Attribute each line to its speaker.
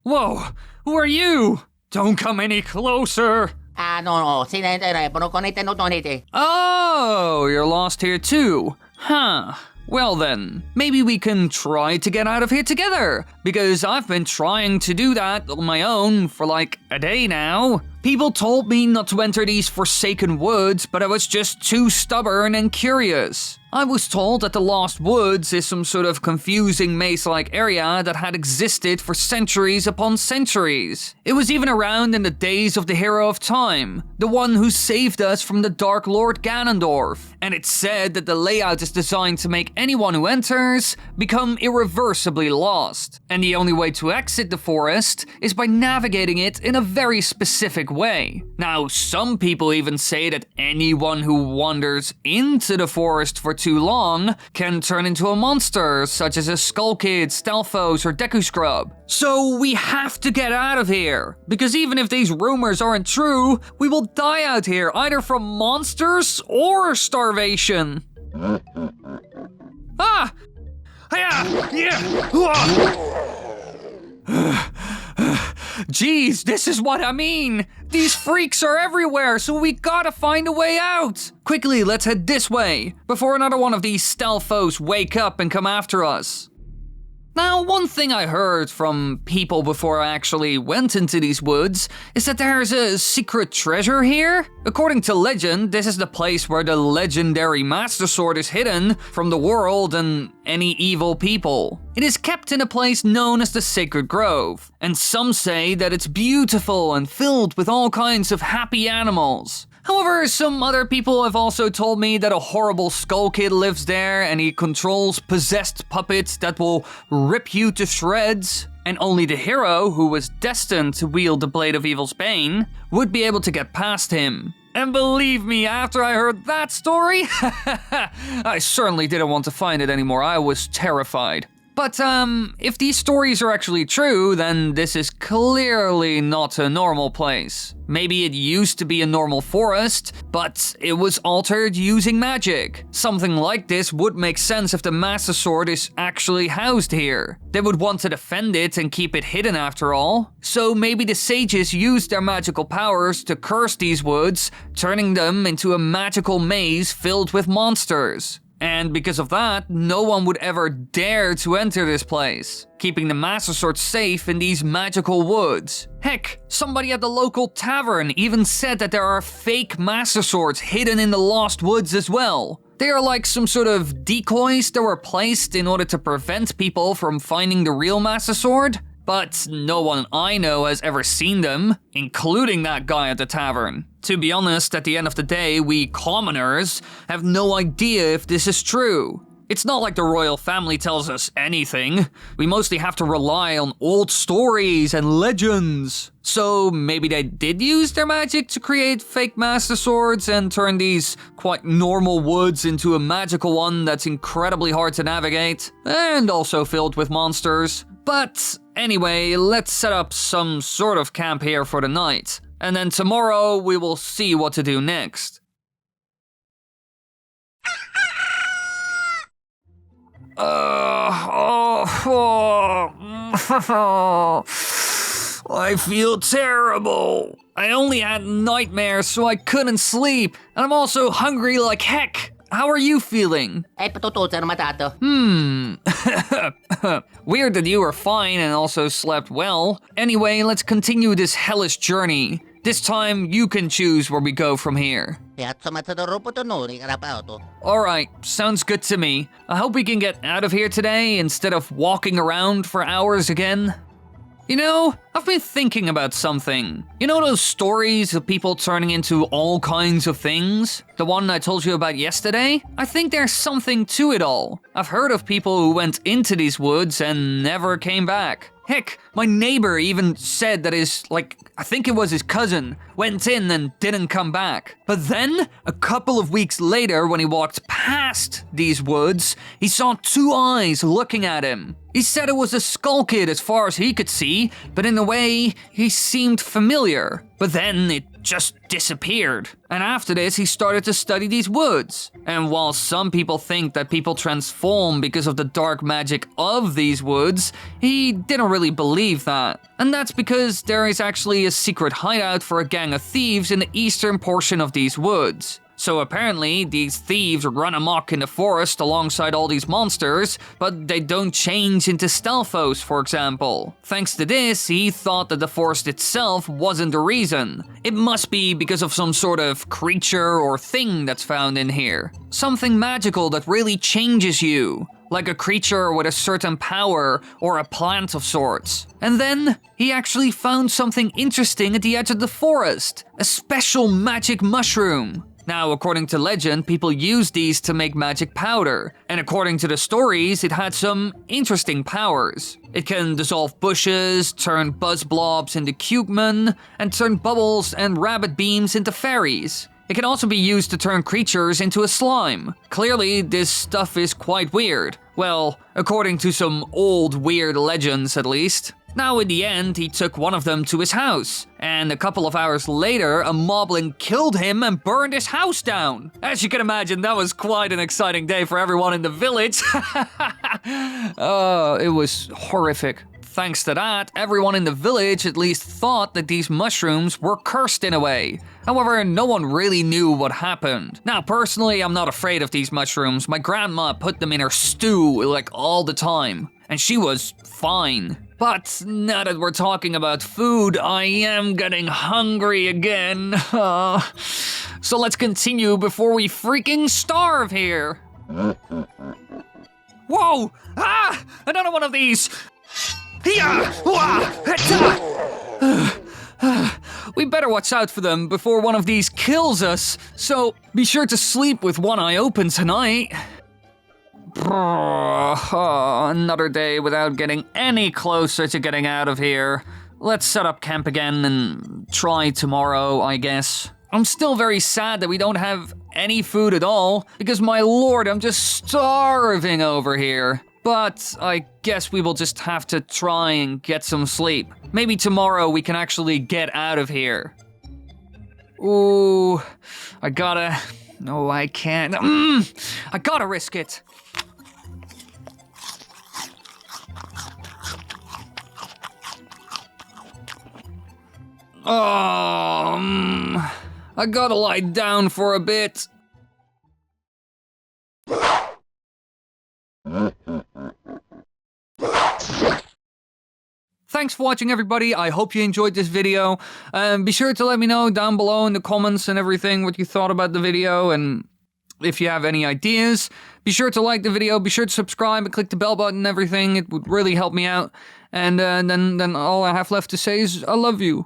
Speaker 1: Whoa, who are you? Don't come any closer.
Speaker 2: No, telefono con il tenutonete.
Speaker 1: Oh, you're lost here too. Huh. Well then, maybe we can try to get out of here together, because I've been trying to do that on my own for like a day now. People told me not to enter these forsaken woods, but I was just too stubborn and curious. I was told that the Lost Woods is some sort of confusing maze-like area that had existed for centuries upon centuries. It was even around in the days of the Hero of Time, the one who saved us from the Dark Lord Ganondorf. And it's said that the layout is designed to make anyone who enters become irreversibly lost. And the only way to exit the forest is by navigating it in a very specific way. Now, some people even say that anyone who wanders into the forest for too long can turn into a monster, such as a Skull Kid, Stalfos, or Deku Scrub. So we have to get out of here, because even if these rumors aren't true, we will die out here either from monsters or starvation. Ah! Geez, this is what I mean! These freaks are everywhere, so we gotta find a way out! Quickly, let's head this way, before another one of these Stalfos wake up and come after us. Now, one thing I heard from people before I actually went into these woods is that there's a secret treasure here. According to legend, this is the place where the legendary Master Sword is hidden from the world and any evil people. It is kept in a place known as the Sacred Grove, and some say that it's beautiful and filled with all kinds of happy animals. However, some other people have also told me that a horrible Skull Kid lives there and he controls possessed puppets that will rip you to shreds. And only the hero, who was destined to wield the Blade of Evil's Bane, would be able to get past him. And believe me, after I heard that story, I certainly didn't want to find it anymore. I was terrified. But, if these stories are actually true, then this is clearly not a normal place. Maybe it used to be a normal forest, but it was altered using magic. Something like this would make sense if the Master Sword is actually housed here. They would want to defend it and keep it hidden after all. So maybe the sages used their magical powers to curse these woods, turning them into a magical maze filled with monsters. And because of that, no one would ever dare to enter this place, keeping the Master Sword safe in these magical woods. Heck, somebody at the local tavern even said that there are fake Master Swords hidden in the Lost Woods as well. They are like some sort of decoys that were placed in order to prevent people from finding the real Master Sword. But no one I know has ever seen them, including that guy at the tavern. To be honest, at the end of the day, we commoners have no idea if this is true. It's not like the royal family tells us anything. We mostly have to rely on old stories and legends. So maybe they did use their magic to create fake Master Swords and turn these quite normal woods into a magical one that's incredibly hard to navigate, and also filled with monsters. But anyway, let's set up some sort of camp here for the night. And then tomorrow we will see what to do next. I feel terrible. I only had nightmares, so I couldn't sleep. And I'm also hungry like heck. How are you feeling? Weird that you were fine and also slept well. Anyway, let's continue this hellish journey. This time, you can choose where we go from here. Alright, sounds good to me. I hope we can get out of here today instead of walking around for hours again. You know, I've been thinking about something. You know those stories of people turning into all kinds of things? The one I told you about yesterday? I think there's something to it all. I've heard of people who went into these woods and never came back. Heck, my neighbor even said that I think it was his cousin, went in and didn't come back. But then, a couple of weeks later, when he walked past these woods, he saw two eyes looking at him. He said it was a Skull Kid as far as he could see, but in a way, he seemed familiar. But then it just disappeared. And after this, he started to study these woods. And while some people think that people transform because of the dark magic of these woods, he didn't really believe that. And that's because there is actually a secret hideout for a gang of thieves in the eastern portion of these woods. So apparently, these thieves run amok in the forest alongside all these monsters, but they don't change into Stelphos, for example. Thanks to this, he thought that the forest itself wasn't the reason. It must be because of some sort of creature or thing that's found in here. Something magical that really changes you. Like a creature with a certain power or a plant of sorts. And then, he actually found something interesting at the edge of the forest. A special magic mushroom. Now, according to legend, people use these to make magic powder, and according to the stories, it had some interesting powers. It can dissolve bushes, turn buzz blobs into cubemen, and turn bubbles and rabbit beams into fairies. It can also be used to turn creatures into a slime. Clearly, this stuff is quite weird. Well, according to some old weird legends at least. Now in the end, he took one of them to his house, and a couple of hours later, a moblin killed him and burned his house down. As you can imagine, that was quite an exciting day for everyone in the village. Oh, it was horrific. Thanks to that, everyone in the village at least thought that these mushrooms were cursed in a way. However, no one really knew what happened. Now, personally, I'm not afraid of these mushrooms. My grandma put them in her stew, like, all the time. And she was fine. But now that we're talking about food, I am getting hungry again. So let's continue before we freaking starve here. Whoa! Ah! Another one of these! We better watch out for them before one of these kills us, so be sure to sleep with one eye open tonight. Another day without getting any closer to getting out of here. Let's set up camp again and try tomorrow, I guess. I'm still very sad that we don't have any food at all, because my lord, I'm just starving over here. But I guess we will just have to try and get some sleep. Maybe tomorrow we can actually get out of here. Ooh, I gotta... No, I can't. I gotta risk it. I gotta lie down for a bit. Thanks for watching, everybody. I hope you enjoyed this video. Be sure to let me know down below in the comments and everything what you thought about the video, and if you have any ideas. Be sure to like the video, be sure to subscribe and click the bell button and everything. It would really help me out. And then all I have left to say is I love you.